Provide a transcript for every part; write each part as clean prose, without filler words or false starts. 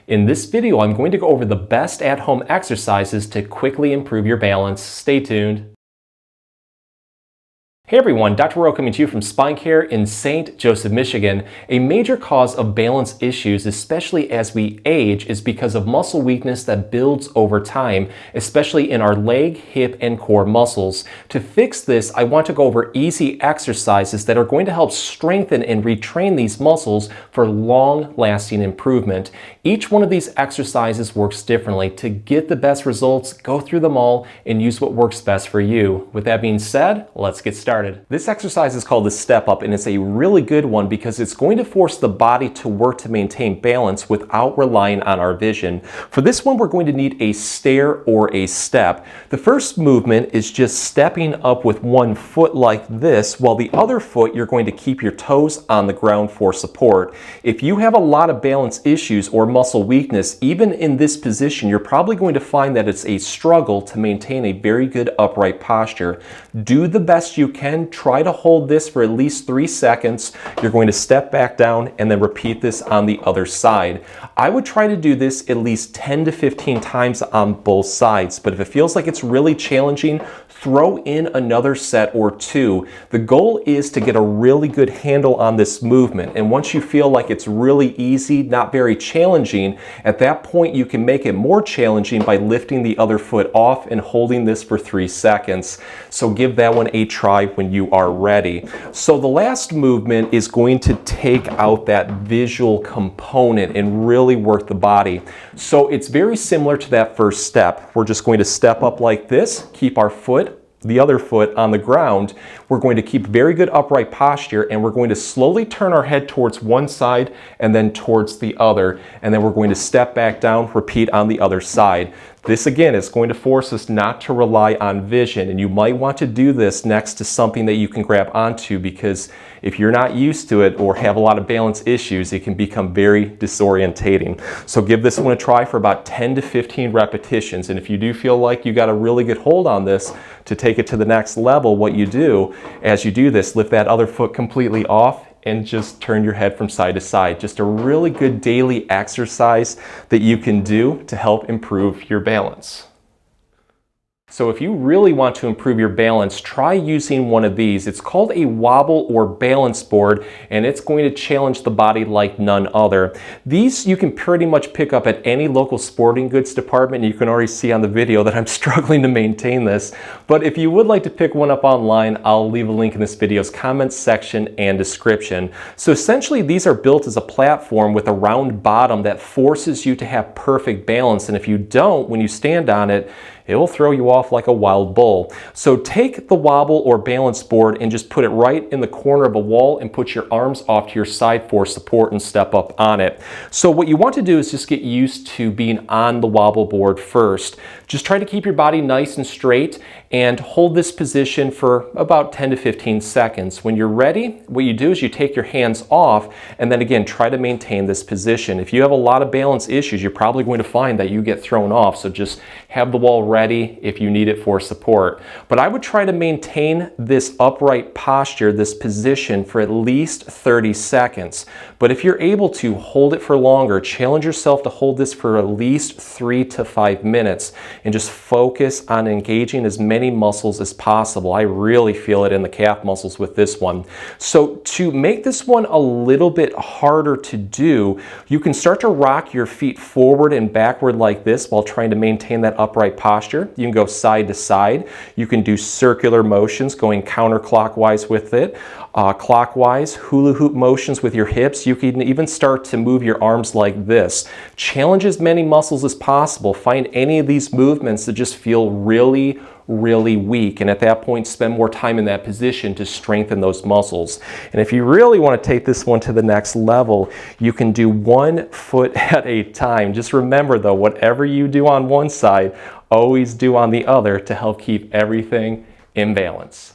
In this video, I'm going to go over the best at-home exercises to quickly improve your balance. Stay tuned. Hey everyone, Dr. Rowe coming to you from SpineCare in St. Joseph, Michigan. A major cause of balance issues, especially as we age, is because of muscle weakness that builds over time, especially in our leg, hip, and core muscles. To fix this, I want to go over easy exercises that are going to help strengthen and retrain these muscles for long-lasting improvement. Each one of these exercises works differently. To get the best results, go through them all and use what works best for you. With that being said, let's get started. This exercise is called the step up, and it's a really good one because it's going to force the body to work to maintain balance without relying on our vision. For this one, we're going to need a stair or a step. The first movement is just stepping up with one foot like this, while the other foot you're going to keep your toes on the ground for support. If you have a lot of balance issues or muscle weakness, even in this position, you're probably going to find that it's a struggle to maintain a very good upright posture. Do the best you can. Try to hold this for at least 3 seconds. You're going to step back down and then repeat this on the other side. I would try to do this at least 10 to 15 times on both sides, but if it feels like it's really challenging, throw in another set or two. The goal is to get a really good handle on this movement, and once you feel like it's really easy, not very challenging, at that point you can make it more challenging by lifting the other foot off and holding this for 3 seconds. So give that one a try when you are ready. So the last movement is going to take out that visual component and really work the body. So it's very similar to that first step. We're just going to step up like this, keep our foot, the other foot on the ground. We're going to keep very good upright posture, and we're going to slowly turn our head towards one side and then towards the other, and then we're going to step back down, repeat on the other side. This again is going to force us not to rely on vision, and you might want to do this next to something that you can grab onto, because if you're not used to it or have a lot of balance issues, it can become very disorientating. So give this one a try for about 10 to 15 repetitions, and if you do feel like you got a really good hold on this, to take it to the next level, what you do as you do this, lift that other foot completely off and just turn your head from side to side. Just a really good daily exercise that you can do to help improve your balance. So if you really want to improve your balance, try using one of these. It's called a wobble or balance board, and it's going to challenge the body like none other. These you can pretty much pick up at any local sporting goods department. You can already see on the video that I'm struggling to maintain this. But if you would like to pick one up online, I'll leave a link in this video's comments section and description. So essentially these are built as a platform with a round bottom that forces you to have perfect balance. And if you don't, when you stand on it, it will throw you off like a wild bull. So take the wobble or balance board and just put it right in the corner of a wall and put your arms off to your side for support and step up on it. So what you want to do is just get used to being on the wobble board first. Just try to keep your body nice and straight and hold this position for about 10 to 15 seconds. When you're ready, what you do is you take your hands off and then again try to maintain this position. If you have a lot of balance issues, you're probably going to find that you get thrown off, so just have the wall ready if you need it for support. But I would try to maintain this upright posture, this position, for at least 30 seconds. But if you're able to hold it for longer, challenge yourself to hold this for at least 3 to 5 minutes and just focus on engaging as many muscles as possible. I really feel it in the calf muscles with this one. So to make this one a little bit harder to do, you can start to rock your feet forward and backward like this while trying to maintain that upright posture. You can go side to side. You can do circular motions going counterclockwise with it. Clockwise, hula hoop motions with your hips. You can even start to move your arms like this. Challenge as many muscles as possible. Find any of these movements that just feel really weak, and at that point spend more time in that position to strengthen those muscles. And if you really want to take this one to the next level, you can do 1 foot at a time. Just remember though, whatever you do on one side, always do on the other to help keep everything in balance.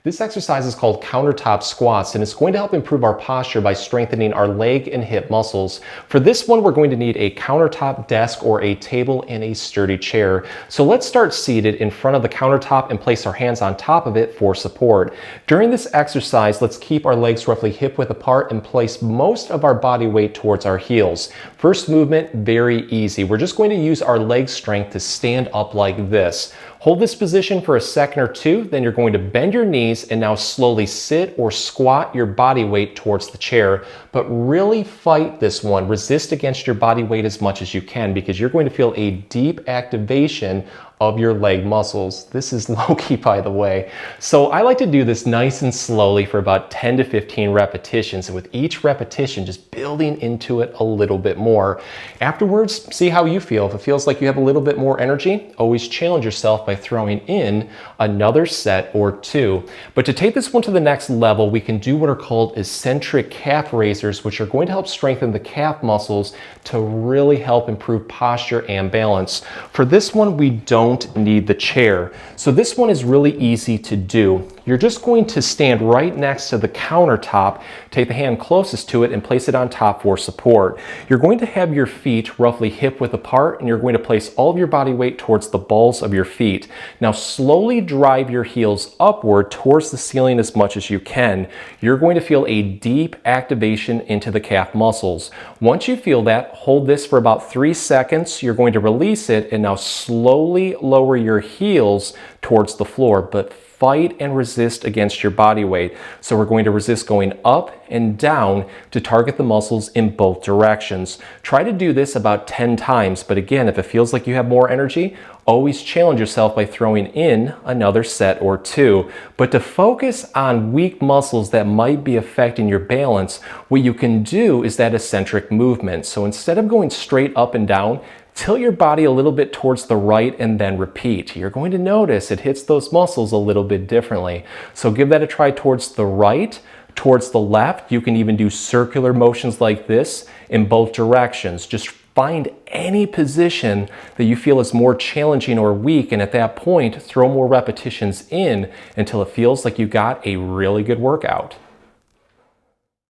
This exercise is called Countertop Squats, and it's going to help improve our posture by strengthening our leg and hip muscles. For this one, we're going to need a countertop desk or a table and a sturdy chair. So let's start seated in front of the countertop and place our hands on top of it for support. During this exercise, let's keep our legs roughly hip width apart and place most of our body weight towards our heels. First movement, very easy. We're just going to use our leg strength to stand up like this. Hold this position for a second or two, then you're going to bend your knees and now slowly sit or squat your body weight towards the chair. But really fight this one. Resist against your body weight as much as you can because you're going to feel a deep activation of your leg muscles. This is low-key, by the way. So I like to do this nice and slowly for about 10 to 15 repetitions, and with each repetition just building into it a little bit more. Afterwards, see how you feel. If it feels like you have a little bit more energy, always challenge yourself by throwing in another set or two. But to take this one to the next level, we can do what are called eccentric calf raisers, which are going to help strengthen the calf muscles to really help improve posture and balance. For this one, we don't need the chair. So this one is really easy to do. You're just going to stand right next to the countertop, take the hand closest to it and place it on top for support. You're going to have your feet roughly hip width apart and you're going to place all of your body weight towards the balls of your feet. Now slowly drive your heels upward towards the ceiling as much as you can. You're going to feel a deep activation into the calf muscles. Once you feel that, hold this for about 3 seconds. You're going to release it and now slowly lower your heels towards the floor, but fight and resist against your body weight. So we're going to resist going up and down to target the muscles in both directions. Try to do this about 10 times, but again, if it feels like you have more energy, always challenge yourself by throwing in another set or two. But to focus on weak muscles that might be affecting your balance, what you can do is that eccentric movement. So instead of going straight up and down, tilt your body a little bit towards the right and then repeat. You're going to notice it hits those muscles a little bit differently. So give that a try towards the right, towards the left. You can even do circular motions like this in both directions. Just find any position that you feel is more challenging or weak, and at that point, throw more repetitions in until it feels like you got a really good workout.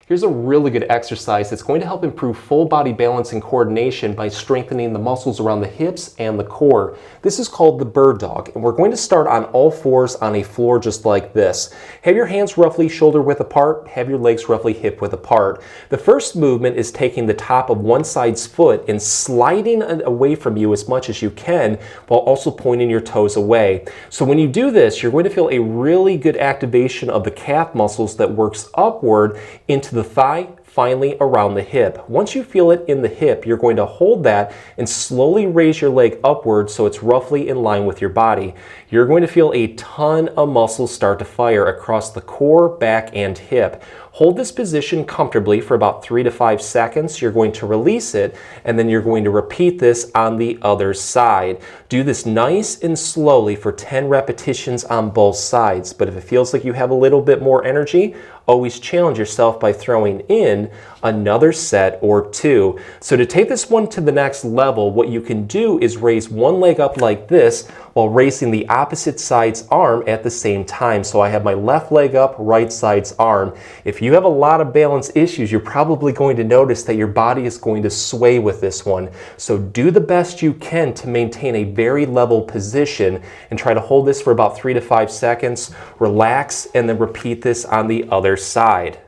Here's a really good exercise that's going to help improve full body balance and coordination by strengthening the muscles around the hips and the core. This is called the bird dog, and we're going to start on all fours on a floor just like this. Have your hands roughly shoulder width apart, have your legs roughly hip width apart. The first movement is taking the top of one side's foot and sliding it away from you as much as you can while also pointing your toes away. So when you do this, you're going to feel a really good activation of the calf muscles that works upward into the thigh, finally around the hip. Once you feel it in the hip, you're going to hold that and slowly raise your leg upward so it's roughly in line with your body. You're going to feel a ton of muscles start to fire across the core, back, and hip. Hold this position comfortably for about 3 to 5 seconds. You're going to release it, and then you're going to repeat this on the other side. Do this nice and slowly for 10 repetitions on both sides. But if it feels like you have a little bit more energy, always challenge yourself by throwing in another set or two. So to take this one to the next level, what you can do is raise one leg up like this while raising the opposite side's arm at the same time. So I have my left leg up, right side's arm. If you have a lot of balance issues, you're probably going to notice that your body is going to sway with this one. So do the best you can to maintain a very level position and try to hold this for about 3 to 5 seconds. Relax and then repeat this on the other side.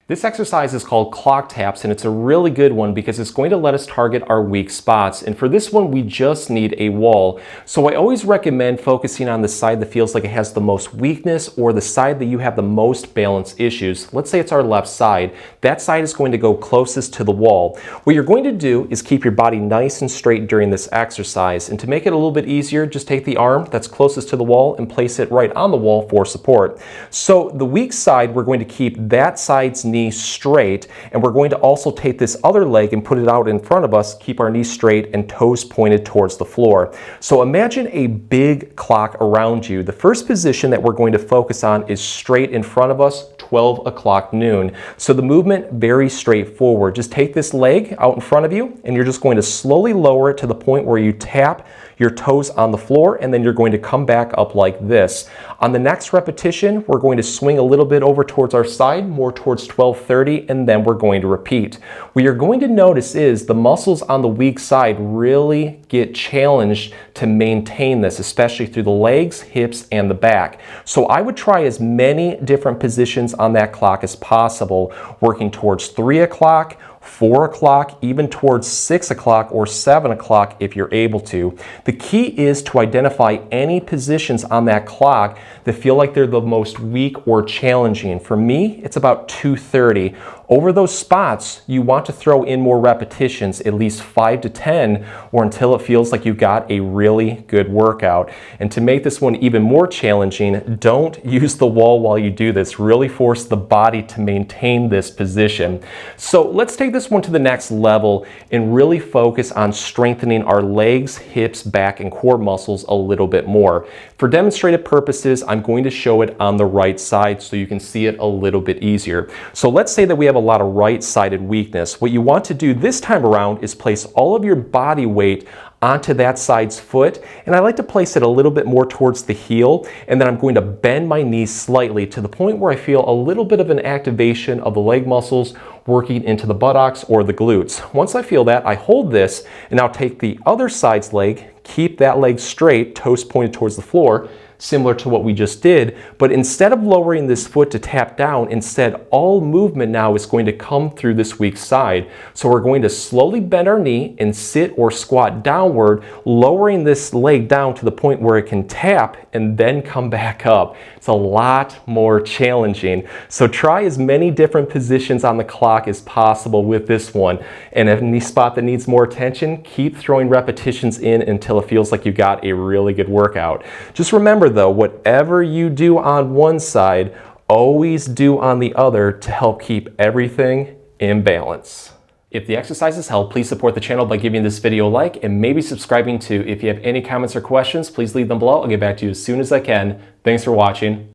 This exercise is called clock taps, and it's a really good one because it's going to let us target our weak spots. And for this one, we just need a wall. So I always recommend focusing on the side that feels like it has the most weakness or the side that you have the most balance issues. Let's say it's our left side. That side is going to go closest to the wall. What you're going to do is keep your body nice and straight during this exercise. And to make it a little bit easier, just take the arm that's closest to the wall and place it right on the wall for support. So the weak side, we're going to keep that side's knee straight, and we're going to also take this other leg and put it out in front of us, keep our knees straight and toes pointed towards the floor. So imagine a big clock around you. The first position that we're going to focus on is straight in front of us, 12 o'clock noon. So the movement, very straightforward. Just take this leg out in front of you and you're just going to slowly lower it to the point where you tap your toes on the floor, and then you're going to come back up like this. On the next repetition, we're going to swing a little bit over towards our side, more towards 1230, and then we're going to repeat. What you're going to notice is the muscles on the weak side really get challenged to maintain this, especially through the legs, hips, and the back. So I would try as many different positions on that clock as possible, working towards 3 o'clock, 4 o'clock, even towards 6 o'clock or 7 o'clock if you're able to. The key is to identify any positions on that clock that feel like they're the most weak or challenging. For me, it's about 230. Over those spots, you want to throw in more repetitions, at least 5 to 10, or until it feels like you got a really good workout. And to make this one even more challenging, don't use the wall while you do this. Really force the body to maintain this position. So let's take this one to the next level and really focus on strengthening our legs, hips, back, and core muscles a little bit more. For demonstrative purposes, I'm going to show it on the right side so you can see it a little bit easier. So let's say that we have a lot of right-sided weakness. What you want to do this time around is place all of your body weight onto that side's foot, and I like to place it a little bit more towards the heel, and then I'm going to bend my knees slightly to the point where I feel a little bit of an activation of the leg muscles working into the buttocks or the glutes. Once I feel that, I hold this, and I'll take the other side's leg, keep that leg straight, toes pointed towards the floor, similar to what we just did, but instead of lowering this foot to tap down, instead all movement now is going to come through this weak side. So we're going to slowly bend our knee and sit or squat downward, lowering this leg down to the point where it can tap and then come back up. It's a lot more challenging. So try as many different positions on the clock as possible with this one. And if any spot that needs more attention, keep throwing repetitions in until it feels like you got a really good workout. Just remember though, whatever you do on one side, always do on the other to help keep everything in balance. If the exercises help, please support the channel by giving this video a like and maybe subscribing too. If you have any comments or questions, please leave them below. I'll get back to you as soon as I can. Thanks for watching.